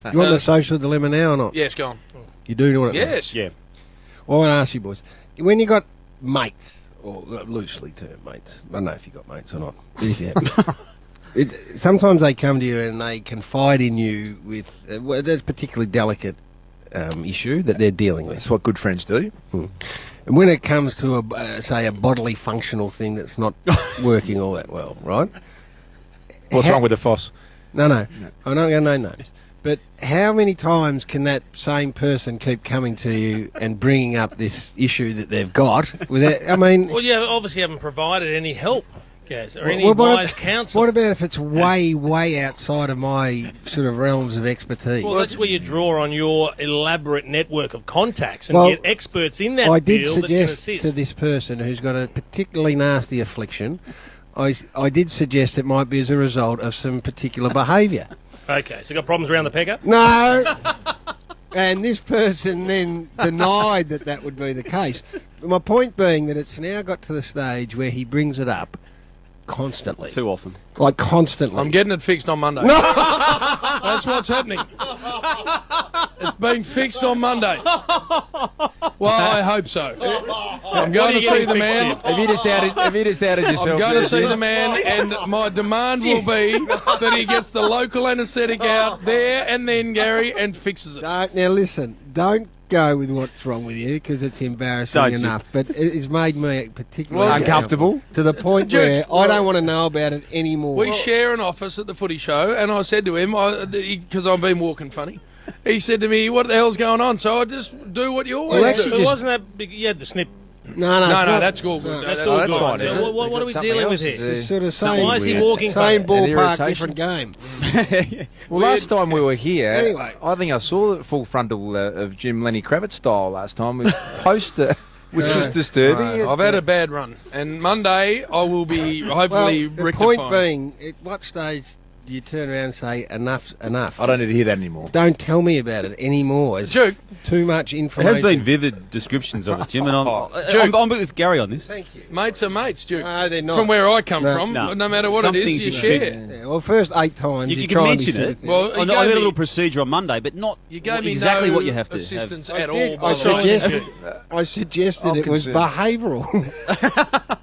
You want the social dilemma now or not? Yes, go on. You do want it? Yes. Yeah. Well, I want to ask you, boys. When you got mates, or loosely termed mates, I don't know if you got mates or not. If you have. Sometimes they come to you and they confide in you with there's a particularly delicate issue that they're dealing with. That's what good friends do. And when it comes to, say, a bodily functional thing that's not working all that well, right? What's wrong with the Foss? No. I'm not going to name names. But how many times can that same person keep coming to you and bringing up this issue that they've got? Without, I mean, Well, you obviously haven't provided any help, Gaz, or any what wise ab- counsel. What about if it's way outside of my sort of realms of expertise? Well, that's where you draw on your elaborate network of contacts and Well, get experts in that I did field that can suggest assist. to this person who's got a particularly nasty affliction, I did suggest it might be as a result of some particular behaviour. Okay, so you got problems around the pecker? No. And this person then denied that would be the case. My point being that it's now got to the stage where he brings it up constantly. Too often. Like constantly. I'm getting it fixed on Monday. That's what's happening. It's being fixed on Monday. Well, I hope so. I'm going to see the man. Have you just outed yourself? I'm going to see the man, and my demand will be that he gets the local anaesthetic out there and then, Gary, and fixes it. Now listen, don't go with what's wrong with you because it's embarrassing Don't you? enough. But it's made me particularly Uncomfortable? to the point Dude, where I don't want to know about it anymore. We share an office at the footy show, and I said to him, because I've been walking funny, he said to me, what the hell's going on? So I just do what you always Well, do. actually But wasn't that big? You had the snip. No, No, it's not. that's all good. No, No, That's that's all that's good. fine, So isn't it? what are we Something dealing else with is here? It's sort of So same. why is he weird. walking Same funny? ballpark, irritation. different game. Well, last time we were here, Anyway. I think I saw the full frontal of Jim Lenny Kravitz style last time with poster, which was disturbing. I've had a bad run, and Monday I will be hopefully the rectifying. point being, at what stage do you turn around and say enough's enough? I don't need to hear that anymore. Don't tell me about it anymore. It's Duke. too much There information. has been vivid descriptions of it, Jim, and Duke. I'm with Gary on this. Thank you. Mates are mates, Duke. No, they're not. From where I come No. from, No. no matter what Some it is, things you you share. can- Yeah, well, first 8 times You can try and be mention it. sympathetic. Well, I you know gave a me- little procedure on Monday, but not You gave me exactly no what you have to have. assistance I at did. all. I by the way. suggested, I suggested I'm it was concerned. behavioural.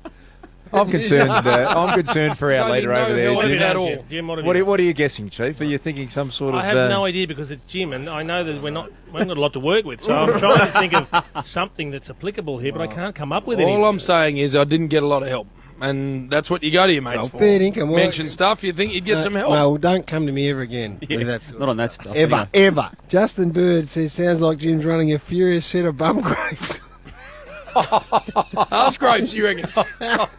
I'm concerned. I'm concerned for our Don't leader need no over there, help What have in you Jim. at done, all. Jim? Jim, what have What you are, done? what are you guessing, Chief? Are you thinking some sort of? I have no idea because it's Jim, and I know that we haven't got a lot to work with. So I'm trying to think of something that's applicable here, but I can't come up with All anything. I'm saying is I didn't get a lot of help, and that's what you go to your mates Well, for. fair dinkum. Well, Mention stuff you think you'd get some help. No, don't come to me ever again. with that sort Not of on that stuff. Ever, anyway. ever. Justin Bird says, sounds like Jim's running a furious set of bum grapes. Ask Grapes, you reckon?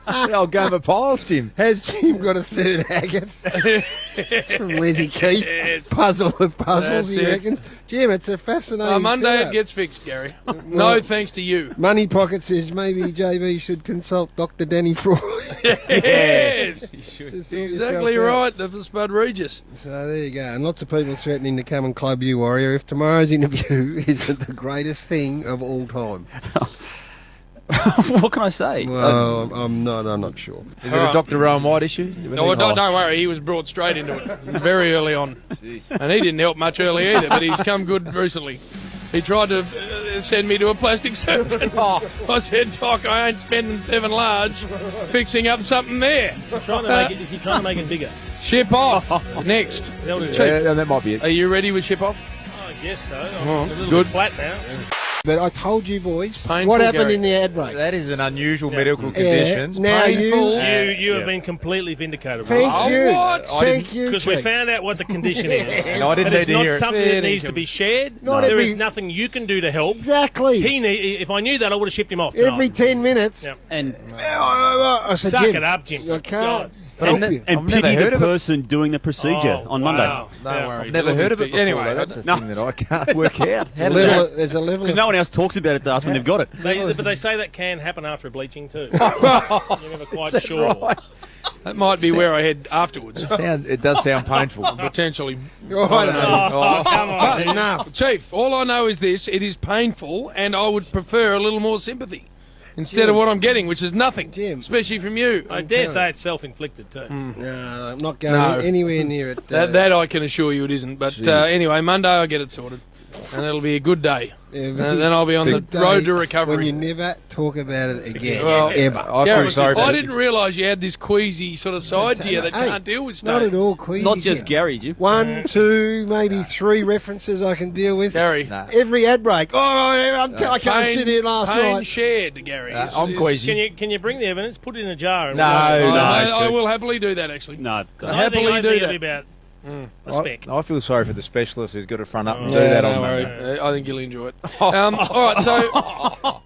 I'll go over piles, Jim. Has Jim got a third agate? From Leslie Keith. Yes. Puzzle of puzzles, That's he it. reckons. Jim, it's a fascinating Monday setup. it gets fixed, Gary. No thanks to you. Money Pocket says maybe JB should consult Dr. Danny Froy. Yes. To sort Exactly yourself out. right, of the Spud Regis. So there you go. And lots of people threatening to come and club you, Warrior, if tomorrow's interview isn't the greatest thing of all time. What can I say? Well, I'm not sure. Is it a Dr. Rowan White issue? No, don't worry, he was brought straight into it very early on. And he didn't help much early either, but he's come good recently. He tried to send me to a plastic surgeon. I said, Doc, I ain't spending 7 large fixing up something there. Is he trying to make it bigger? Ship off. Next. That'll do. Chief, That might be it. are you ready with ship off? I guess so. I'm a little good. bit flat now. But I told you, boys, painful, what happened Gary. in the ad break. That is an unusual medical conditions. Now Painful. You have been completely vindicated. Thank Oh, you. what? Thank you. Because we Chief. found out what the condition is. No, I didn't But it's need to not hear it. something Fair that needs to income. be shared. Not There every- is nothing you can do to help. Exactly. If I knew that, I would have shipped him off. Every tonight. 10 minutes. Yeah. And I said, Suck Jim, it up, Jim. I can't. and, help you. and I've never pity heard the of it. person doing the procedure Oh, on Monday. wow. Don't Yeah. worry. I've never heard of it before. Anyway, That's a no. thing that I can't work out. How There's does a that- level, there's a level Because of... no one else talks about it to us when they've got it. But they say that can happen after a bleaching too. You're never quite sure. Right. That might be where I head afterwards. It does sound painful. Potentially. Oh, I know. Oh, come on. Enough. Chief, all I know is this. It is painful, and I would prefer a little more sympathy. instead of what I'm getting, which is nothing, Jim. especially from you. I dare say it's self-inflicted too. No, I'm not going No. anywhere near it. That I can assure you it isn't. But anyway, Monday I'll get it sorted, and it'll be a good day. And then I'll be on the Big road day to recovery. when you never talk about it again. Well, ever. I feel Gareth, sorry for I you. didn't realise you had this queasy sort of side to you that Hey, can't deal with Not stuff. at all queasy. Not just Jim. Gary, Jim. 1, 2, maybe 3 references I can deal with. Gary, Nah. Every ad break. Oh, I can't sit here last pain night. shared, Gary. I'm queasy. Can you bring the evidence? Put it in a jar. And No, I will happily do that, actually. No. I think happily do it'll that. be about a spec. I feel sorry for the specialist who's got to front up and do Yeah, that no on worry. Monday. I think you'll enjoy it. All right, so